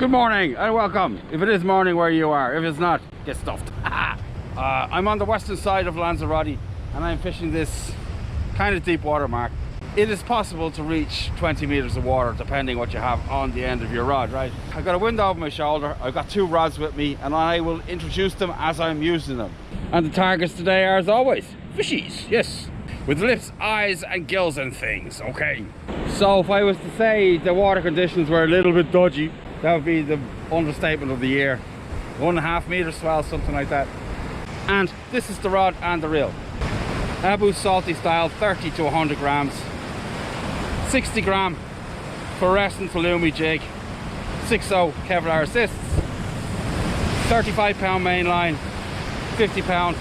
Good morning and welcome. If it is morning where you are, if it's not, get stuffed. I'm on the western side of Lanzarote and I'm fishing this kind of deep water mark. It is possible to reach 20 meters of water depending what you have on the end of your rod, right? I've got a window over my shoulder, I've got two rods with me and I will introduce them as I'm using them. And the targets today are, as always, fishies, yes. With lips, eyes and gills and things, okay. So if I was to say the water conditions were a little bit dodgy, that would be the understatement of the year. 1.5 meter swell, something like that. And this is the rod and the reel. Abu Salty style, 30 to 100 grams. 60 gram fluorescent Halloumi jig. 6.0 Kevlar assists. 35 pound main line. 50 pound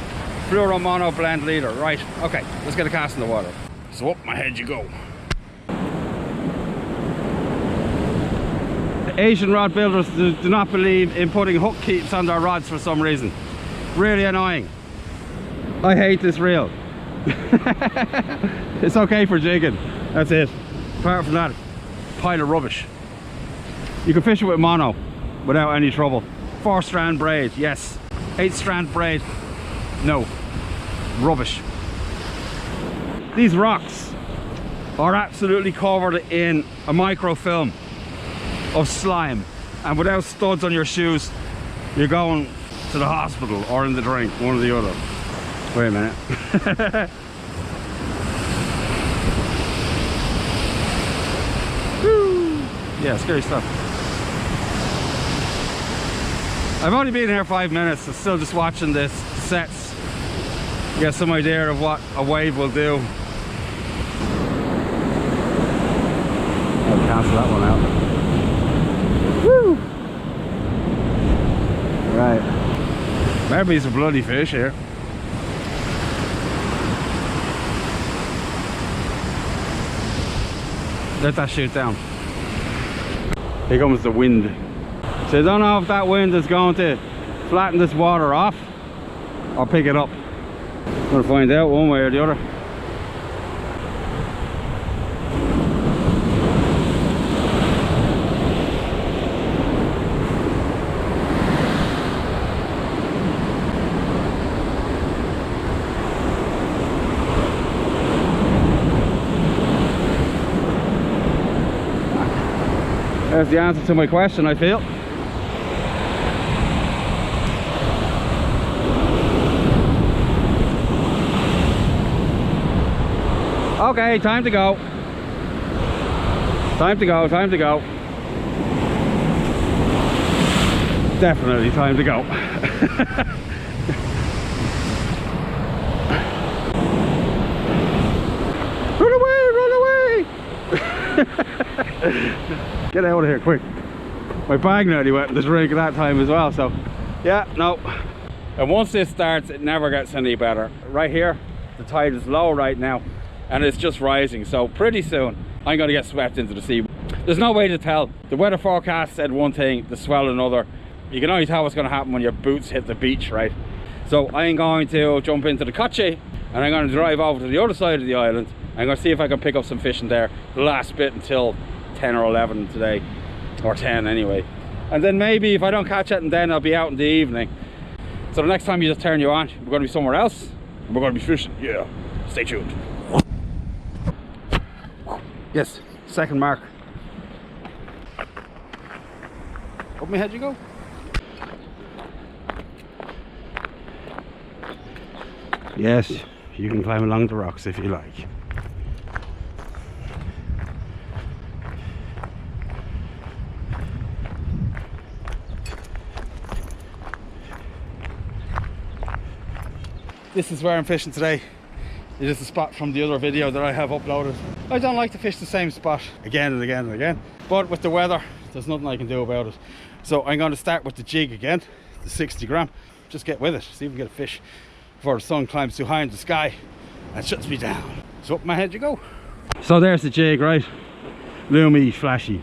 fluoro mono blend leader. Right, okay, let's get a cast in the water. So up my head you go. Asian rod builders do not believe in putting hook keeps on their rods for some reason. Really annoying. I hate this reel. It's okay for jigging, that's it. Apart from that, pile of rubbish. You can fish it with mono without any trouble. 4-strand braid, yes. 8-strand braid, no. Rubbish. These rocks are absolutely covered in a microfilm of slime, and without studs on your shoes you're going to the hospital or in the drink, one or the other. Wait a minute. Woo. Yeah, scary stuff. I've only been here 5 minutes, I'm still just watching this sets, get some idea of what a wave will do. I'll cancel that one out. Woo! Right. Maybe it's a bloody fish here. Let that shoot down. Here comes the wind. So I don't know if that wind is going to flatten this water off or pick it up. I'm gonna find out one way or the other. There's the answer to my question, I feel. Okay, time to go. Time to go, time to go. Definitely time to go. Run away, run away! Get out of here quick. My bag nearly went in the drink at that time as well, so yeah, no. And once this starts, it never gets any better. Right here, the tide is low right now and it's just rising, so pretty soon I'm going to get swept into the sea. There's no way to tell. The weather forecast said one thing, the swell another. You can only tell what's going to happen when your boots hit the beach, right? So I'm going to jump into the Coche and I'm going to drive over to the other side of the island. I'm going to see if I can pick up some fish in there the last bit until 10 or 11 today, or 10 anyway. And then maybe if I don't catch it, and then I'll be out in the evening. So the next time you just turn you on, we're going to be somewhere else and we're going to be fishing. Yeah, stay tuned. Yes, second mark. Up my head you go. Yes, you can climb along the rocks if you like. This is where I'm fishing today. It is a spot from the other video that I have uploaded. I don't like to fish the same spot again and again and again, but with the weather there's nothing I can do about it. So I'm going to start with the jig again, the 60 gram. Just get with it, see if we can get a fish before the sun climbs too high in the sky and shuts me down. So up my head you go. So there's the jig, right? Loomy, flashy.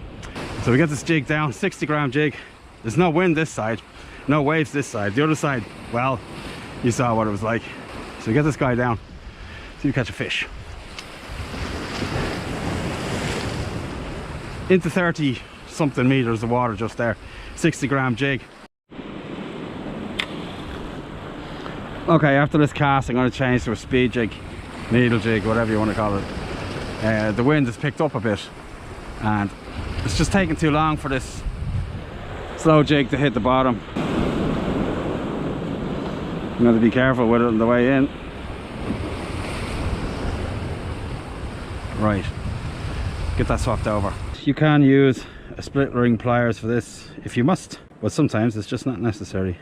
So we get this jig down, 60 gram jig. There's no wind this side, no waves this side. The other side, well, you saw what it was like. So we get this guy down, see if we catch a fish. Into 30 something meters of water just there. 60-gram jig. Okay, after this cast I'm going to change to a speed jig, needle jig, whatever you want to call it. The wind has picked up a bit and it's just taking too long for this slow jig to hit the bottom. I'm going to be careful with it on the way in. Right, get that swapped over. You can use a split ring pliers for this if you must, but sometimes it's just not necessary,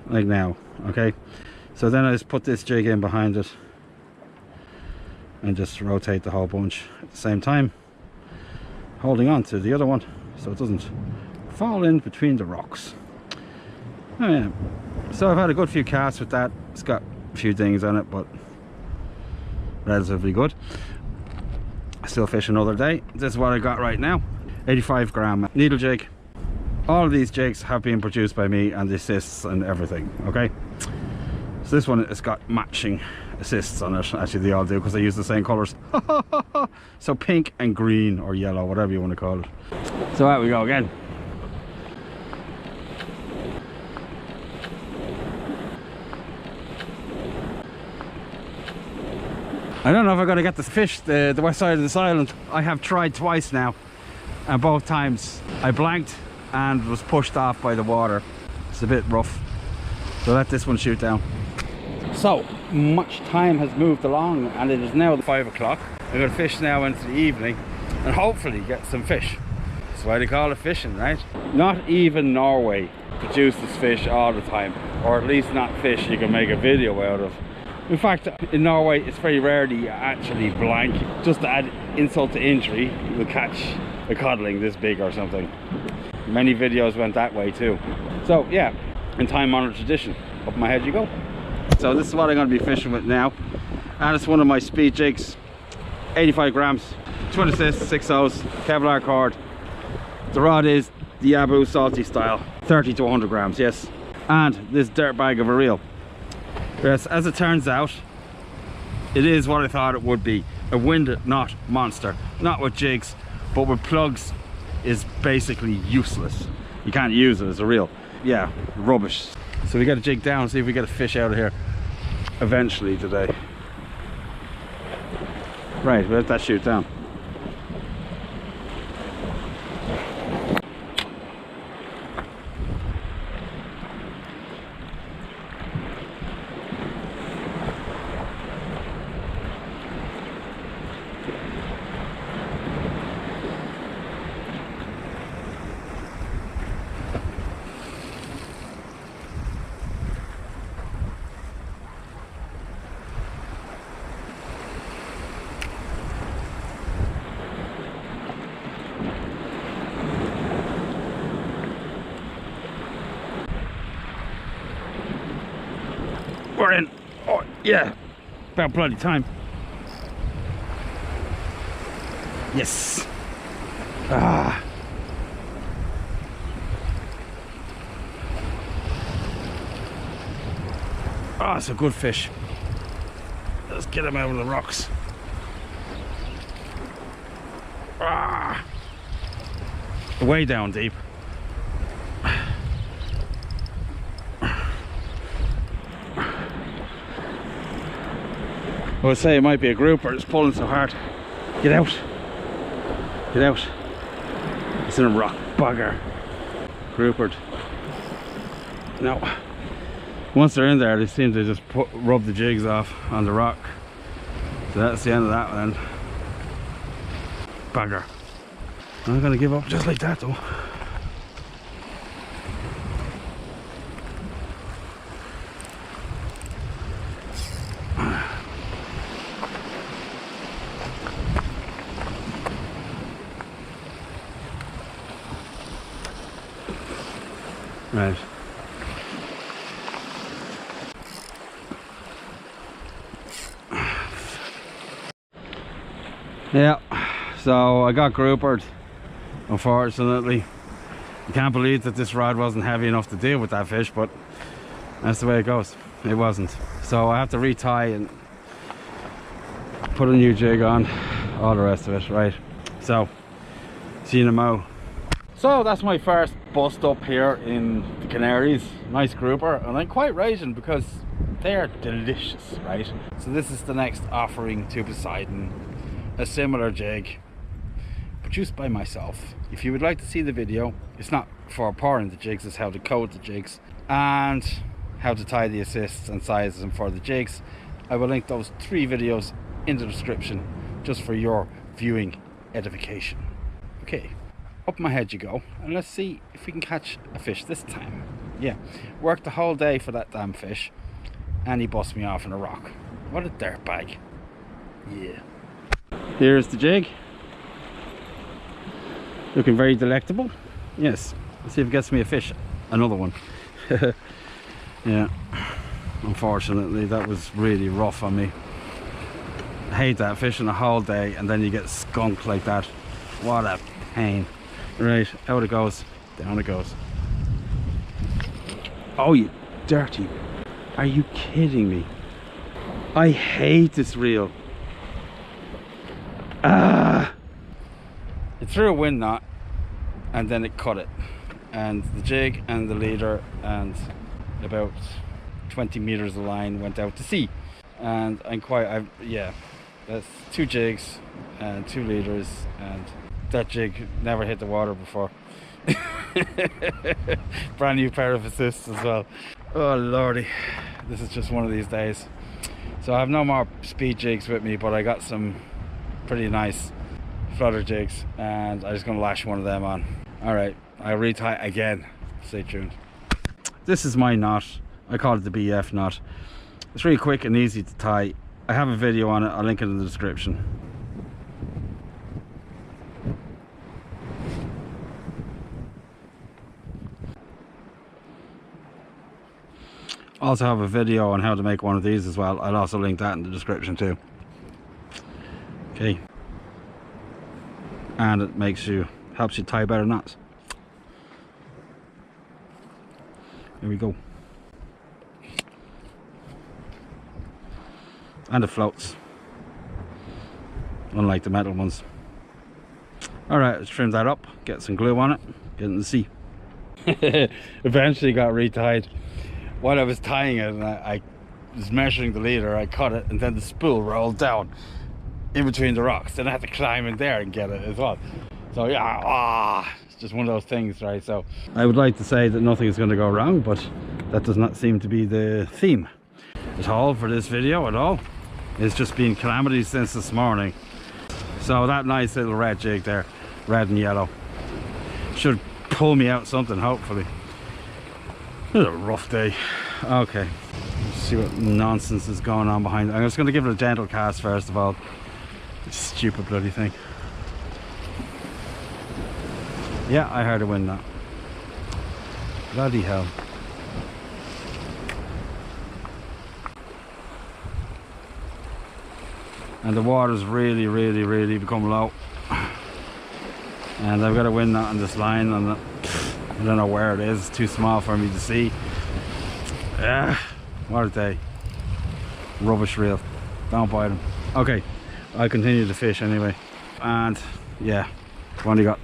like now. Okay, so then I just put this jig in behind it and just rotate the whole bunch at the same time, holding on to the other one so it doesn't fall in between the rocks. Oh yeah, so I've had a good few casts with that. It's got a few dings on it, but relatively good. Still fish another day. This is what I got right now. 85-gram needle jig. All of these jigs have been produced by me and the assists and everything. Okay, so this one has got matching assists on it. Actually they all do because they use the same colors. So pink and green or yellow, whatever you want to call it. So out we go again. I don't know if I'm going to get the fish the west side of this island. I have tried twice now, and both times I blanked and was pushed off by the water. It's a bit rough, so let this one shoot down. So much time has moved along and it is now 5 o'clock. I'm going to fish now into the evening and hopefully get some fish. That's why they call it fishing, right? Not even Norway produces fish all the time, or at least not fish you can make a video out of. In fact, in Norway it's very rarely you actually blank. Just to add insult to injury, you will catch a codling this big or something. Many videos went that way too. So yeah, in time-honored tradition, up my head you go. So this is what I'm going to be fishing with now, and it's one of my speed jigs. 85 grams, twin assist, 6 O's, Kevlar cord. The rod is the Abu salty style, 30 to 100 grams, yes. And this dirt bag of a reel. Yes, as it turns out, it is what I thought it would be. A wind knot monster. Not with jigs, but with plugs is basically useless. You can't use it as a reel. Yeah, rubbish. So we got to jig down, see if we get a fish out of here eventually today. Right, we'll let that shoot down. We're in. Oh yeah, about bloody time. Yes. Ah. Oh, it's a good fish. Let's get him out of the rocks. Ah. Way down deep. I would say it might be a grouper, it's pulling so hard. Get out. Get out. It's in a rock. Bugger. Groupered. No. Once they're in there, they seem to just rub the jigs off on the rock. So that's the end of that then. Bugger. I'm gonna give up just like that though. Right. Yeah, so I got groupered, unfortunately. I can't believe that this rod wasn't heavy enough to deal with that fish, but that's the way it goes. It wasn't. So I have to retie and put a new jig on, all the rest of it, right? So, see you in a mo. So that's my first bust up here in the Canaries. Nice grouper, and I'm quite raging because they're delicious, right? So this is the next offering to Poseidon, a similar jig produced by myself. If you would like to see the video, it's not for pouring the jigs, it's how to coat the jigs and how to tie the assists and size them for the jigs. I will link those 3 videos in the description just for your viewing edification. Okay, up my head you go, and let's see if we can catch a fish this time. Yeah, worked the whole day for that damn fish, and he busts me off in a rock. What a dirtbag. Yeah. Here's the jig. Looking very delectable. Yes, let's see if it gets me a fish. Another one. Yeah, unfortunately that was really rough on me. I hate that, fishing the whole day and then you get skunked like that. What a pain. Right, out it goes, down it goes. Oh, you dirty. Are you kidding me? I hate this reel. Ah! It threw a wind knot and then it cut it. And the jig and the leader and about 20 meters of line went out to sea. And yeah, that's 2 jigs and 2 leaders, and that jig never hit the water before. Brand new pair of assists as well. Oh lordy, this is just one of these days. So I have no more speed jigs with me, but I got some pretty nice flutter jigs and I'm just gonna lash one of them on. All right, I'll retie again. Stay tuned. This is my knot. I call it the BF knot. It's really quick and easy to tie. I have a video on it, I'll link it in the description. Also have a video on how to make one of these as well. I'll also link that in the description too. Okay. And it helps you tie better knots. Here we go. And it floats, unlike the metal ones. Alright, let's trim that up, get some glue on it, get in the sea. Eventually got retied. While I was tying it and I was measuring the leader, I cut it and then the spool rolled down in between the rocks. Then I had to climb in there and get it as well. So yeah, it's just one of those things, right? So I would like to say that nothing is going to go wrong, but that does not seem to be the theme at all for this video at all. It's just been calamities since this morning. So that nice little red jig there, red and yellow, should pull me out something hopefully. It was a rough day. Okay, let's see what nonsense is going on behind it. I'm just going to give it a gentle cast first of all. Stupid bloody thing. Yeah, I heard a wind knot. Bloody hell. And the water's really become low. And I've got a wind knot on this line and I don't know where it is. It's too small for me to see. What a day. Rubbish reel. Don't buy them. Okay, I'll continue to fish anyway. And yeah, I've only got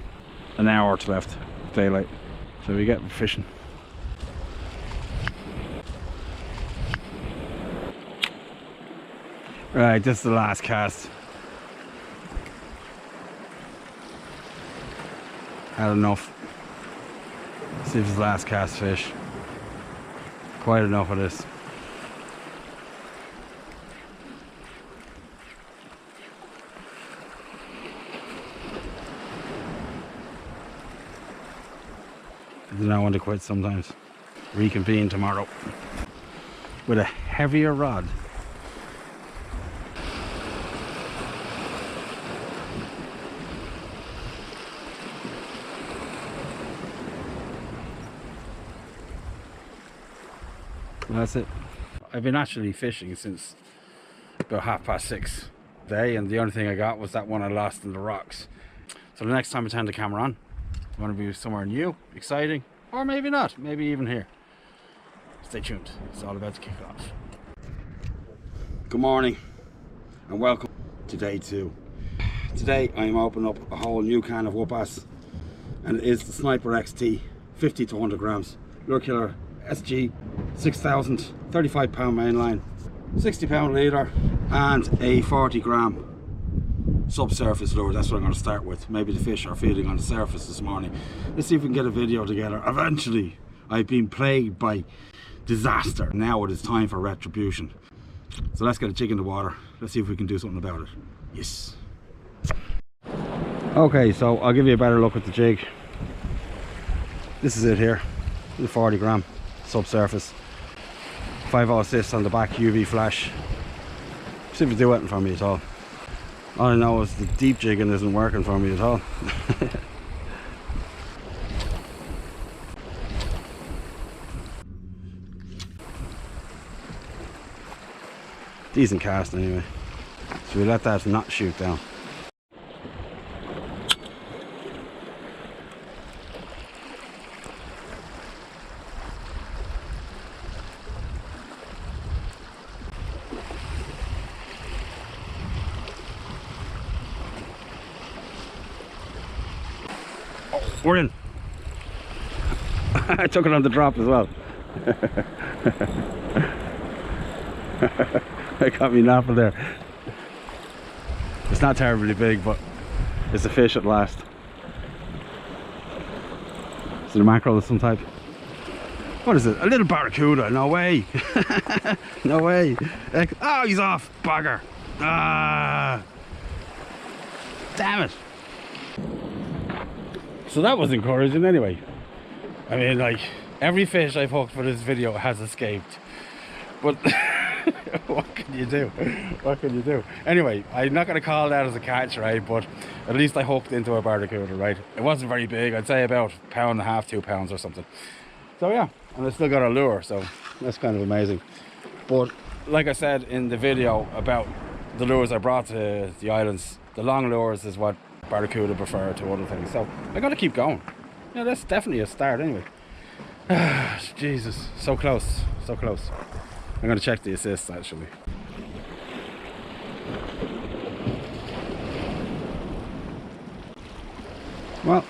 an hour left daylight, so we get fishing. Right, this is the last cast. Had enough. Let's see if it's the last cast fish. Quite enough of this. I do not want to quit sometimes. Reconvene tomorrow with a heavier rod. That's it. I've been actually fishing since about 6:30 today, and the only thing I got was that one I lost in the rocks. So the next time I turn the camera on, I'm going to be somewhere new, exciting, or maybe not, maybe even here. Stay tuned, it's all about to kick off. Good morning and welcome to day 2. Today I'm opening up a whole new can of whoop-ass. and it is the Sniper XT 50 to 100 grams lure killer SG 6000, 35 pound mainline, 60 pound leader, and a 40 gram subsurface lure. That's what I'm going to start with. Maybe the fish are feeding on the surface this morning. Let's see if we can get a video together. Eventually, I've been plagued by disaster. Now it is time for retribution. So let's get a jig in the water. Let's see if we can do something about it. Yes. Okay, so I'll give you a better look at the jig. This is it here. The 40 gram subsurface. 5/0 assist on the back, UV flash. See if it's do anything for me at all. All I know is the deep jigging isn't working for me at all. Decent cast anyway. So we let that not shoot down. We're in. I took it on the drop as well. I got me napping there. It's not terribly big, but it's a fish at last. Is it a mackerel of some type? What is it? A little barracuda? No way. No way. Oh, he's off. Bugger. Ah. Damn it. So that was encouraging anyway. I mean, like, every fish I've hooked for this video has escaped. But what can you do? What can you do? Anyway, I'm not going to call that as a catch, right? But at least I hooked into a barracuda, right? It wasn't very big. I'd say about £1.5 pounds, 2 pounds or something. So yeah, and I still got a lure, so that's kind of amazing. But like I said in the video about the lures I brought to the islands, the long lures is what barracuda prefer to other things. So I got to keep going. Yeah, that's definitely a start anyway. Jesus, so close, so close. I'm going to check the assists actually. Well,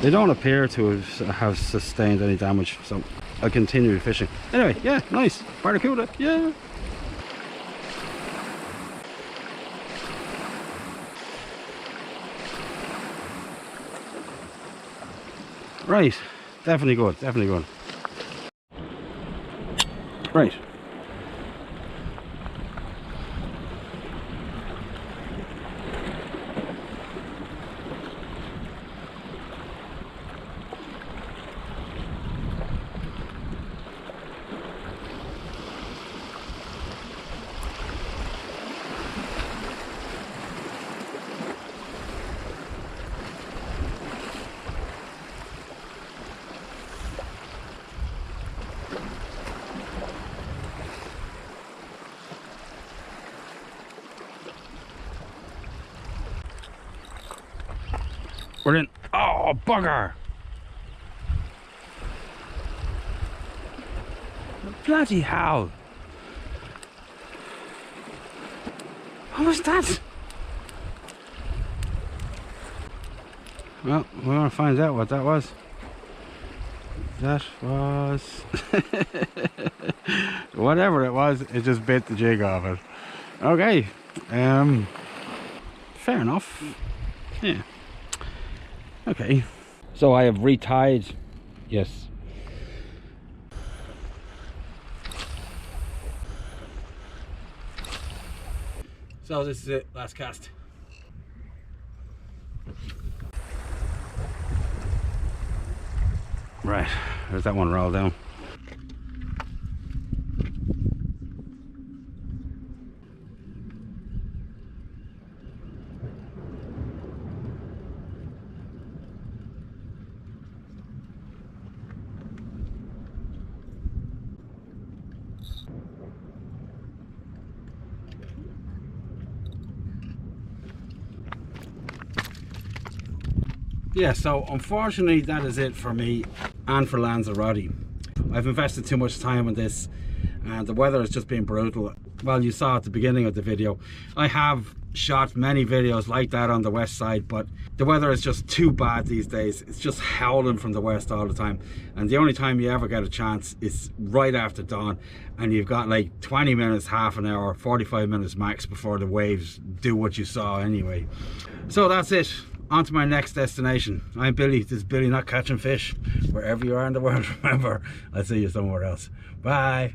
they don't appear to have sustained any damage, so I'll continue fishing. Anyway, yeah, nice. Barracuda, yeah. Right, definitely good, definitely good. Right. We're in. Oh, bugger! Bloody hell! What was that? Well, we're gonna find out what that was. That was whatever it was. It just bit the jig off it. Okay. Fair enough. Yeah. Okay, so I have retied, yes. So this is it, last cast. Right, there's that one roll down. Yeah, so unfortunately that is it for me and for Lanzarote. I've invested too much time in this and the weather has just been brutal. well, you saw at the beginning of the video, I have shot many videos like that on the west side, but the weather is just too bad these days. It's just howling from the west all the time, and the only time you ever get a chance is right after dawn, and you've got like 20 minutes, half an hour, 45 minutes max before the waves do what you saw anyway. So that's it, on to my next destination. I'm Billy, this is Billy Not Catching Fish. Wherever you are in the world, remember, I'll see you somewhere else. Bye.